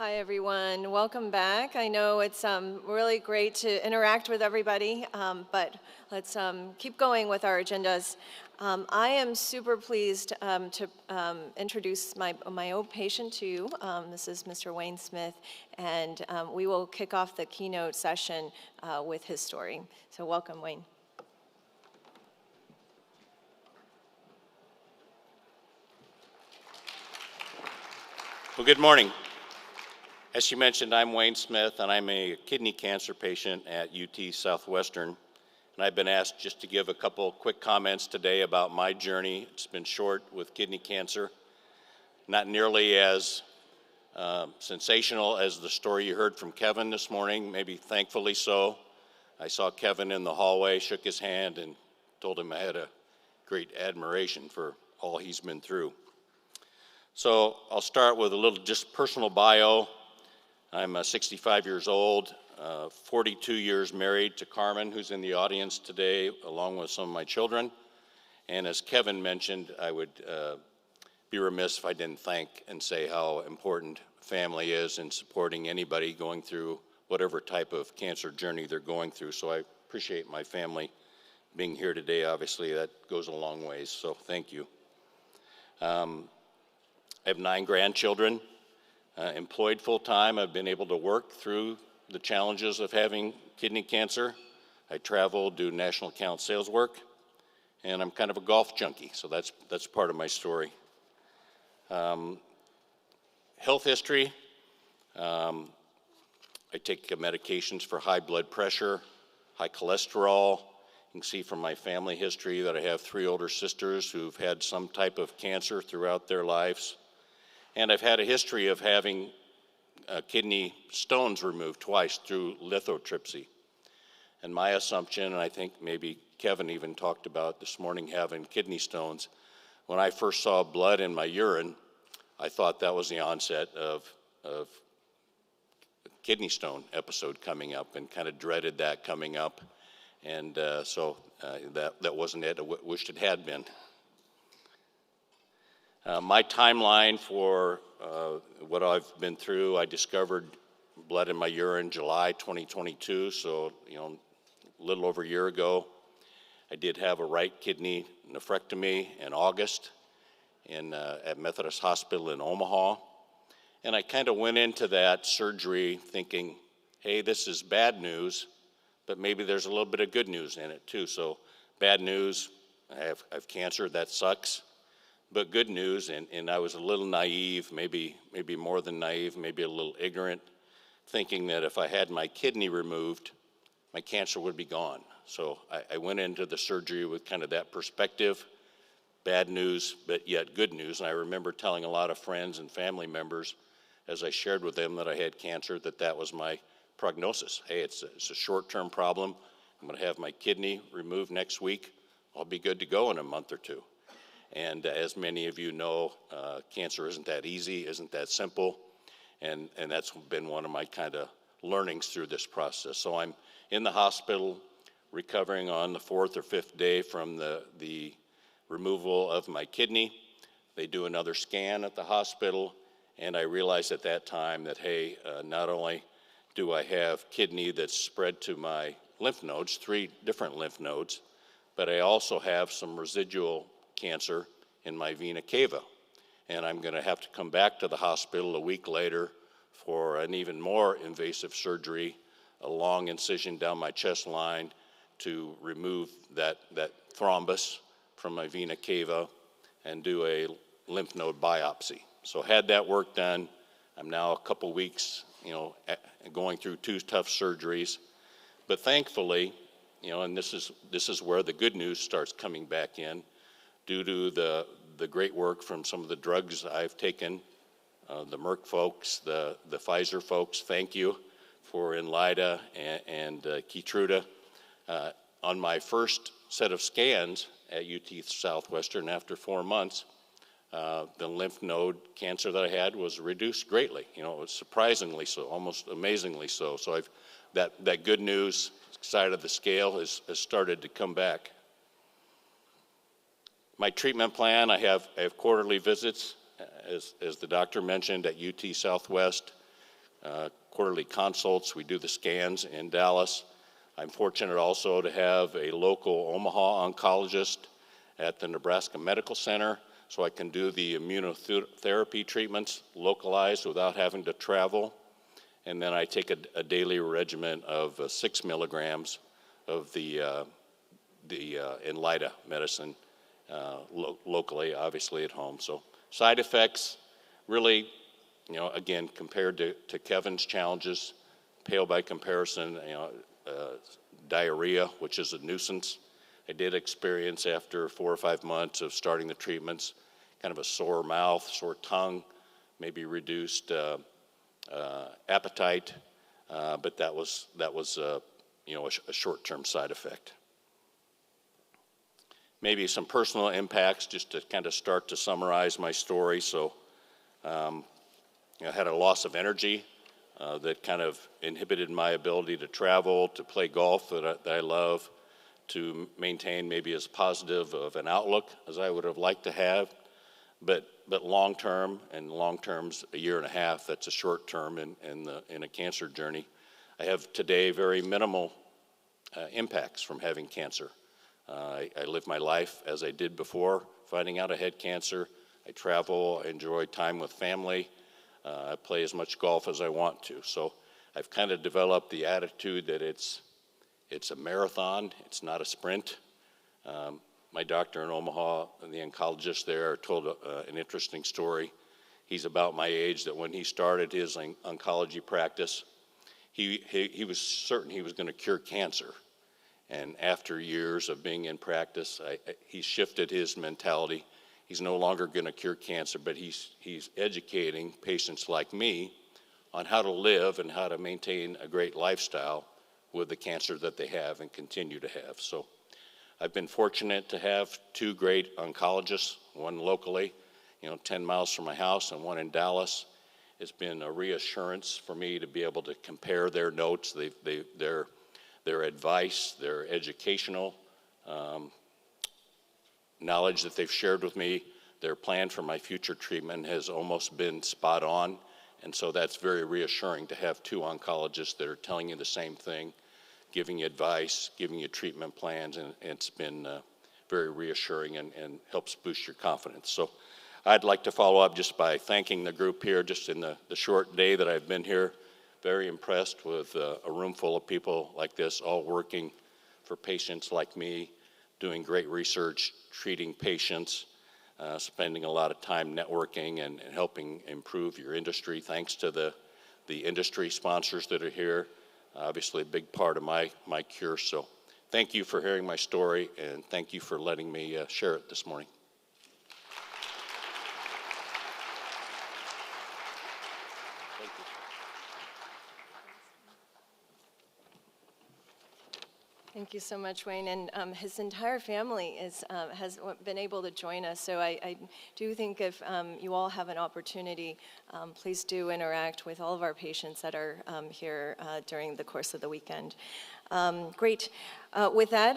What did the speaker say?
Hi, everyone. Welcome back. I know it's really great to interact with everybody, but let's keep going with our agendas. I am super pleased to introduce my own patient to you. This is Mr. Wayne Smith, and we will kick off the keynote session with his story. So welcome, Wayne. Well, good morning. As you mentioned, I'm Wayne Smith, and I'm a kidney cancer patient at UT Southwestern. And I've been asked just to give a couple quick comments today about my journey. It's been short with kidney cancer, not nearly as sensational as the story you heard from Kevin this morning, maybe thankfully so. I saw Kevin in the hallway, shook his hand, and told him I had a great admiration for all he's been through. So I'll start with a little just personal bio. I'm 65 years old, 42 years married to Carmen, who's in the audience today, along with some of my children. And as Kevin mentioned, I would be remiss if I didn't thank and say how important family is in supporting anybody going through whatever type of cancer journey they're going through. So I appreciate my family being here today. Obviously, that goes a long ways, so thank you. I have 9 grandchildren. Employed full-time. I've been able to work through the challenges of having kidney cancer. I travel, do national account sales work, and I'm kind of a golf junkie, so that's part of my story. Health history. I take medications for high blood pressure, high cholesterol. You can see from my family history that I have 3 older sisters who've had some type of cancer throughout their lives. And I've had a history of having kidney stones removed twice through lithotripsy. And my assumption, and I think maybe Kevin even talked about this morning having kidney stones, when I first saw blood in my urine, I thought that was the onset of a kidney stone episode coming up and kind of dreaded that coming up. And so that wasn't it. I wished it had been. My timeline for what I've been through, I discovered blood in my urine July 2022, so a little over a year ago. I did have a right kidney nephrectomy in August at Methodist Hospital in Omaha. And I kind of went into that surgery thinking, hey, this is bad news, but maybe there's a little bit of good news in it too. So bad news, I have cancer, that sucks. But good news, and I was a little naive, maybe more than naive, maybe a little ignorant, thinking that if I had my kidney removed, my cancer would be gone. So I went into the surgery with kind of that perspective, bad news, but yet good news. And I remember telling a lot of friends and family members, as I shared with them that I had cancer, that was my prognosis. Hey, it's a short-term problem. I'm going to have my kidney removed next week. I'll be good to go in a month or 2. And as many of you know, cancer isn't that easy, isn't that simple, and that's been one of my kind of learnings through this process. So I'm in the hospital recovering on the 4th or 5th day from the removal of my kidney. They do another scan at the hospital, and I realized at that time that, hey, not only do I have kidney that's spread to my lymph nodes, 3 different lymph nodes, but I also have some residual cancer in my vena cava. And I'm going to have to come back to the hospital a week later for an even more invasive surgery, a long incision down my chest line to remove that thrombus from my vena cava and do a lymph node biopsy. So had that work done. I'm now a couple weeks, going through 2 tough surgeries. But thankfully, and this is where the good news starts coming back in, due to the great work from some of the drugs I've taken, the Merck folks, the Pfizer folks, thank you for Inlyta and Keytruda. On my first set of scans at UT Southwestern after 4 months, the lymph node cancer that I had was reduced greatly. It was surprisingly so, almost amazingly so. So that good news side of the scale has started to come back. My treatment plan, I have quarterly visits, as the doctor mentioned, at UT Southwest. quarterly consults. We do the scans in Dallas. I'm fortunate also to have a local Omaha oncologist at the Nebraska Medical Center, so I can do the immunotherapy treatments localized without having to travel. And then I take a daily regimen of 6 milligrams of the Inlida medicine locally, obviously at home. So side effects, really, again, compared to Kevin's challenges, pale by comparison, diarrhea, which is a nuisance. I did experience after 4 or 5 months of starting the treatments, kind of a sore mouth, sore tongue, maybe reduced appetite, but that was a short-term side effect. Maybe some personal impacts, just to kind of start to summarize my story. So I had a loss of energy that kind of inhibited my ability to travel, to play golf that I love, to maintain maybe as positive of an outlook as I would have liked to have. But long term, and long term's a year and a half, that's a short term in a cancer journey. I have today very minimal impacts from having cancer. I live my life as I did before finding out I had cancer. I travel, I enjoy time with family. I play as much golf as I want to. So I've kind of developed the attitude that it's a marathon, it's not a sprint. My doctor in Omaha, the oncologist there, told an interesting story. He's about my age, that when he started his oncology practice, he was certain he was going to cure cancer. And after years of being in practice, he shifted his mentality. He's no longer going to cure cancer, but he's educating patients like me on how to live and how to maintain a great lifestyle with the cancer that they have and continue to have. So I've been fortunate to have 2 great oncologists, one locally, 10 miles from my house, and one in Dallas. It's been a reassurance for me to be able to compare their notes, their advice, their educational knowledge that they've shared with me. Their plan for my future treatment has almost been spot on, and so that's very reassuring to have 2 oncologists that are telling you the same thing, giving you advice, giving you treatment plans, and it's been very reassuring and helps boost your confidence. So I'd like to follow up just by thanking the group here just in the short day that I've been here. Very impressed with a room full of people like this, all working for patients like me, doing great research, treating patients, spending a lot of time networking and helping improve your industry. Thanks to the industry sponsors that are here. Obviously a big part of my cure. So thank you for hearing my story, and thank you for letting me share it this morning. Thank you. Thank you so much, Wayne. And his entire family has been able to join us. So I do think if you all have an opportunity, please do interact with all of our patients that are here during the course of the weekend. Great. With that,